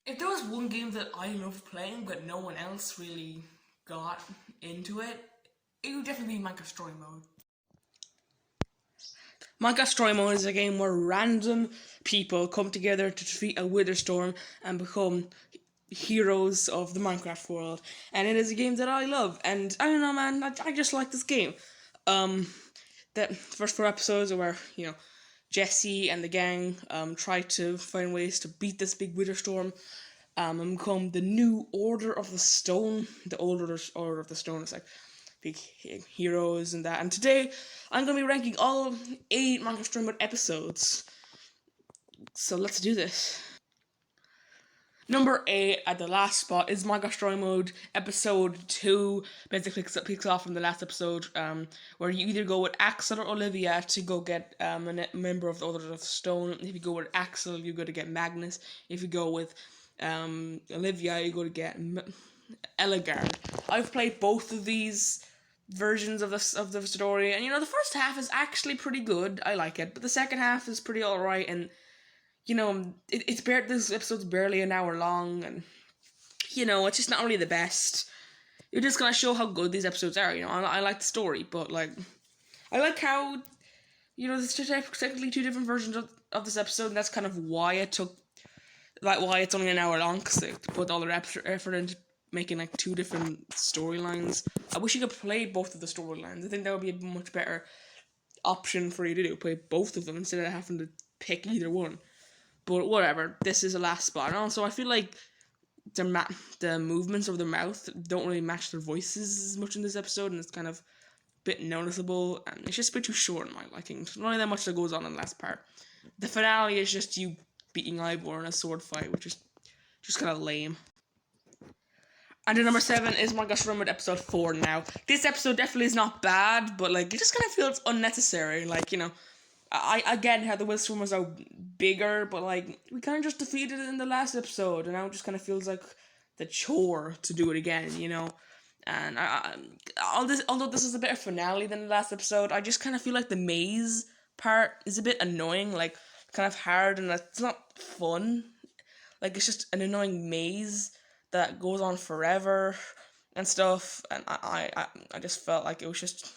If there was one game that I loved playing but no one else really got into it, it would definitely be Minecraft Story Mode. Minecraft Story Mode is a game where random people come together to defeat a wither storm and become heroes of the Minecraft world. And it is a game that I love. And I don't know, man, I just like this game. Um, the first four episodes are where, Jesse and the gang try to find ways to beat this big wither storm and become the new Order of the Stone. The old Order of the Stone is like big heroes and that. And today, I'm going to be ranking all 8 Minecraft Story Mode episodes. So let's do this. Number 8 at the last spot is Minecraft Story Mode episode 2. Basically picks off from the last episode, where you either go with Axel or Olivia to go get a member of the Order of Stone. If you go with Axel, you go to get Magnus. If you go with Olivia, you go to get Eligard. I've played both of these versions of the story, and the first half is actually pretty good. I like it, but the second half is pretty alright, and this episode's barely an hour long, and it's just not really the best. You're just gonna show how good these episodes are. I like the story, but I like how there's technically 2 different versions of this episode, and that's kind of why why it's only an hour long, because they put all their effort into making 2 different storylines. I wish you could play both of the storylines. I think that would be a much better option for you to do. Play both of them instead of having to pick either one. But whatever, this is the last spot. And also, I feel like the movements of their mouth don't really match their voices as much in this episode, and it's kind of a bit noticeable, and it's just a bit too short in my liking. There's not really that much that goes on in the last part. The finale is just you beating Ivor in a sword fight, which is just kind of lame. And then number 7 is Minecraft Story Mode episode 4 now. This episode definitely is not bad, but it just kind of feels unnecessary. I get how the Wither was out bigger, but we kind of just defeated it in the last episode, and now it just kind of feels like the chore to do it again, And although this is a better finale than the last episode, I just kind of feel like the maze part is a bit annoying, kind of hard, and it's not fun. It's just an annoying maze that goes on forever and stuff, and I just felt like it was just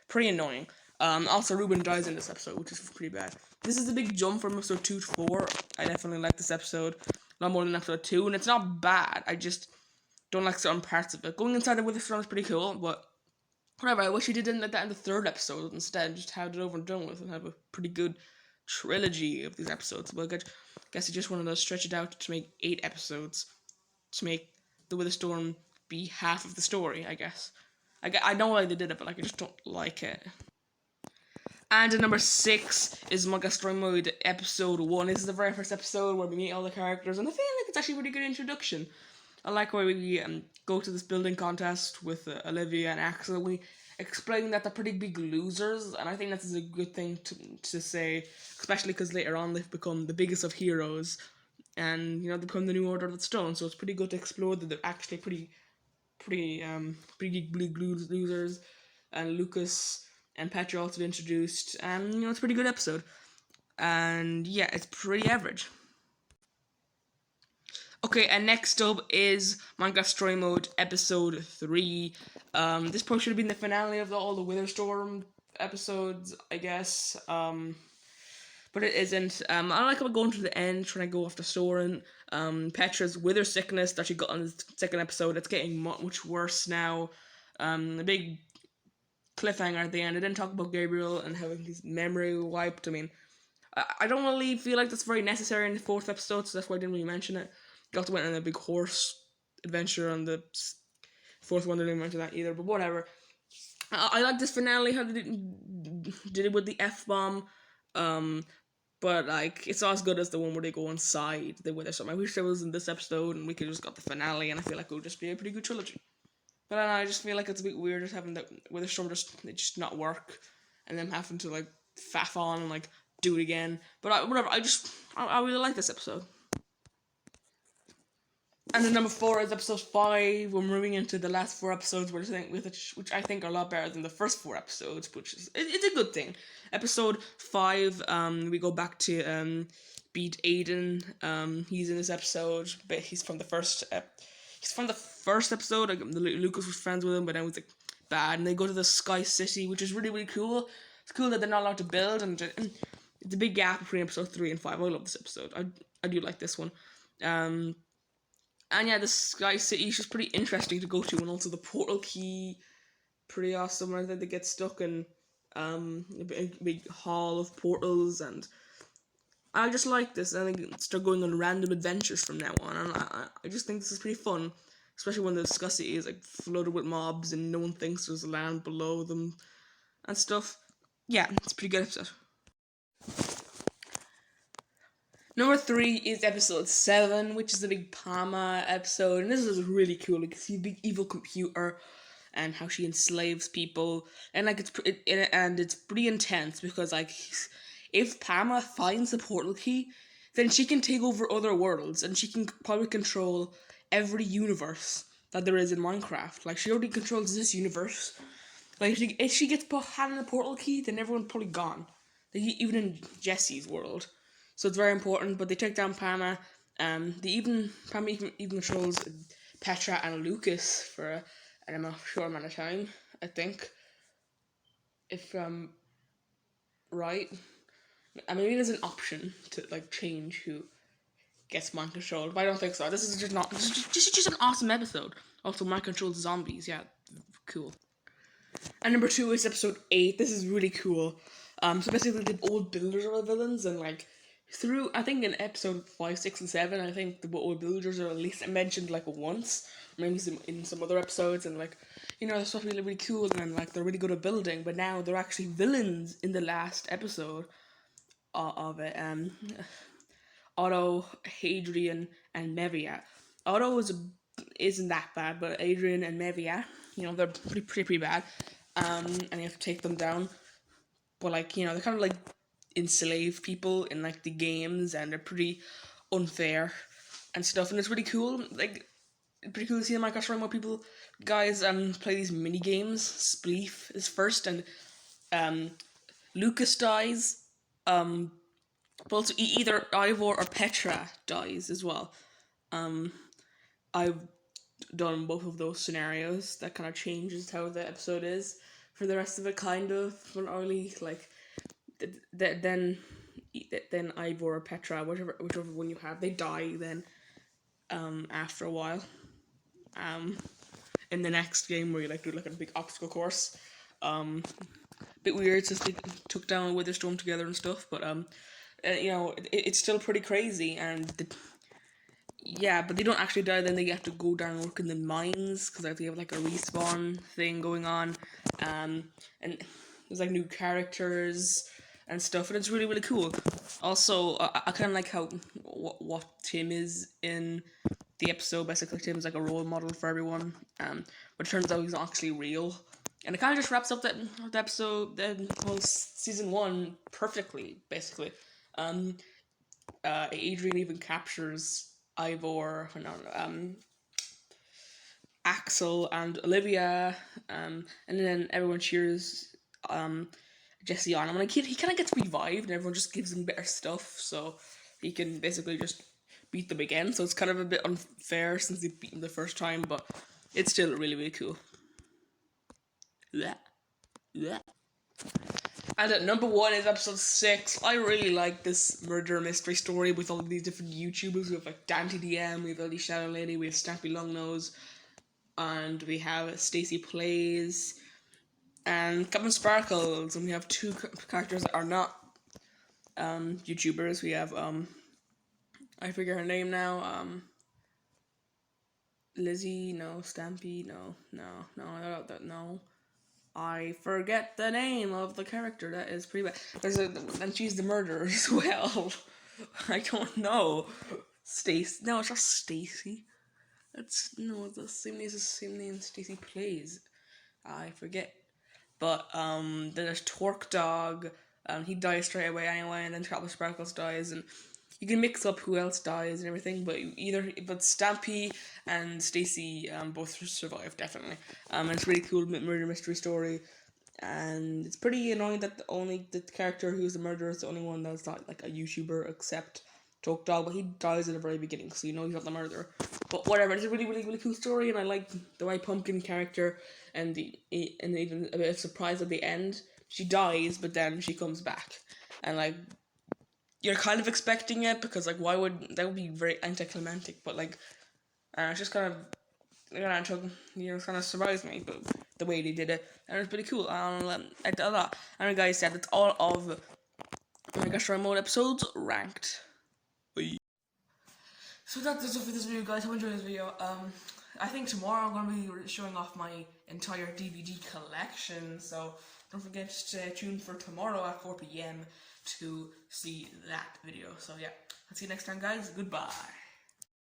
pretty annoying. Also, Ruben dies in this episode, which is pretty bad. This is a big jump from episode 2 to 4. I definitely like this episode a lot more than episode 2, and it's not bad. I just don't like certain parts of it. Going inside the Wither Storm is pretty cool, but whatever. I wish he didn't let that in the 3rd episode instead, and just had it over and done with, and have a pretty good trilogy of these episodes. But I guess he just wanted to stretch it out to make 8 episodes to make the Wither Storm be half of the story, I guess. I know why they did it, but I just don't like it. And number 6 is Minecraft Story Mode episode 1. This is the very first episode where we meet all the characters, and I feel like it's actually a really good introduction. I like where we go to this building contest with Olivia and Axel. We explain that they're pretty big losers, and I think that is a good thing to say, especially because later on they've become the biggest of heroes, and they become the new Order of the Stone. So it's pretty good to explore that they're actually pretty big losers, and Lucas and Petra also introduced, and it's a pretty good episode. And yeah, it's pretty average. Okay, and next up is Minecraft Story Mode episode 3. This probably should have been the finale of all the Wither Storm episodes, I guess. But it isn't. I like how we're going to the end, trying to go after Soren. Petra's wither sickness that she got in the 2nd episode, it's getting much worse now. A big cliffhanger at the end. I didn't talk about Gabriel and having his memory wiped. I mean, I don't really feel like that's very necessary in the 4th episode, so that's why I didn't really mention it. He also went on a big horse adventure on the 4th one. I didn't mention that either, but whatever. I like this finale, how they did it with the F-bomb. But it's not as good as the one where they go inside the Wither Storm. I wish there was in this episode and we could just got the finale, and I feel like it would just be a pretty good trilogy. But I just feel like it's a bit weird just having the Wither Storm just not work, and them having to faff on and do it again. But whatever. I really like this episode. And then number 4 is episode 5. We're moving into the last 4 episodes, which I think are a lot better than the first 4 episodes, which is it's a good thing. Episode 5, we go back to beat Aiden. He's in this episode, but he's from the first. He's from the first episode. Like, Lucas was friends with him, but now he's like bad, and they go to the Sky City, which is really really cool. It's cool that they're not allowed to build, and it's a big gap between episode 3 and 5. I love this episode. I do like this one. And yeah, the Sky City is just pretty interesting to go to, and also the portal key, pretty awesome. I think they get stuck in a big hall of portals, and I just like this. I think start going on random adventures from now on, and I just think this is pretty fun, especially when the Sky City is like flooded with mobs and no one thinks there's land below them and stuff. Yeah, it's a pretty good episode. Number 3 is episode 7, which is the big Pama episode, and this is really cool. Like, you see the big evil computer and how she enslaves people, and like it's pretty intense because like if Pama finds the portal key, then she can take over other worlds and she can probably control every universe that there is in Minecraft. Like, she already controls this universe. Like, if she gets handed the portal key, then everyone's probably gone. Like, even in Jesse's world. So it's very important. But they take down Pama. Pama even controls Petra and Lucas for a short amount of time, I think. If right. I mean, maybe there's an option to like change who gets mind controlled, but I don't think so. This is just not. This is just an awesome episode. Also, mind controlled zombies. Yeah, cool. And number 2 is episode 8. This is really cool. So basically, the old builders are the villains, and like through, I think in episode 5, 6, and 7, I think the old builders are at least mentioned like once, maybe in some other episodes, and like, you know, they're supposed to be really, really cool, and like they're really good at building, but now they're actually villains in the last episode of it. Otto, Hadrian, and Mevia. Otto isn't that bad, but Adrian and Mevia, you know, they're pretty bad. And you have to take them down. But like, you know, they're kind of like enslave people in like the games, and they're pretty unfair and stuff. And it's really cool. Like, pretty cool to see in Minecraft Story more people guys play these mini games. Spleef is first, and Lucas dies. But also either Ivor or Petra dies as well. I've done both of those scenarios. That kind of changes how the episode is for the rest of it, kind of. From early, like, then Ivor or Petra, whichever one you have, they die then. After a while. In the next game where you like do like a big obstacle course. Bit weird since they took down Witherstorm together and stuff, but you know, it's still pretty crazy, and yeah, but they don't actually die. Then they have to go down and work in the mines because they have like a respawn thing going on, and there's like new characters and stuff, and it's really really cool. Also, I kind of like how what Tim is in the episode. Basically, Tim's like a role model for everyone, but it turns out he's not actually real. And it kind of just wraps up the episode, the whole season 1 perfectly, basically. Adrian even captures Ivor, Axel and Olivia, and then everyone cheers Jesse on. I mean, he kind of gets revived, and everyone just gives him better stuff, so he can basically just beat them again. So it's kind of a bit unfair since they beat him the first time, but it's still really really cool. Yeah. And at number 1 is episode 6. I really like this murder mystery story with all these different YouTubers. We have like DanTDM, we have Ellie Shadow Lady, we have Stampy Longnose, and we have Stacy Plays, and Captain Sparkles, and we have 2 characters that are not YouTubers. We have I forget her name now. Lizzie, no. Stampy, no. I forget the name of the character. That is pretty bad. And she's the murderer as well. I don't know. Stacy. No, it's not Stacy. The same name Stacy Plays. I forget. But then there's Torque Dog. He dies straight away anyway, and then Captain Sparkles dies, and you can mix up who else dies and everything, but Stampy and Stacy both survive, definitely. And it's really cool murder mystery story, and it's pretty annoying that the character who's the murderer is the only one that's not like a YouTuber, except choke dog, but he dies at the very beginning, so you know he's not the murderer. But whatever, it's a really, really, really cool story, and I like the White Pumpkin character, and even a bit of surprise at the end. She dies, but then she comes back, and like you're kind of expecting it because like why would that would be very anticlimactic, but like it's just kind of kind of surprised me, but the way they did it, and it's pretty cool. And guys said it's all of Mega Story Mode episodes ranked. Bye. So that's it for this video, guys. Hope you enjoyed this video. I think tomorrow I'm gonna be showing off my entire DVD collection, so don't forget to stay tuned for tomorrow at 4 p.m. to see that video. So yeah, I'll see you next time, guys. Goodbye.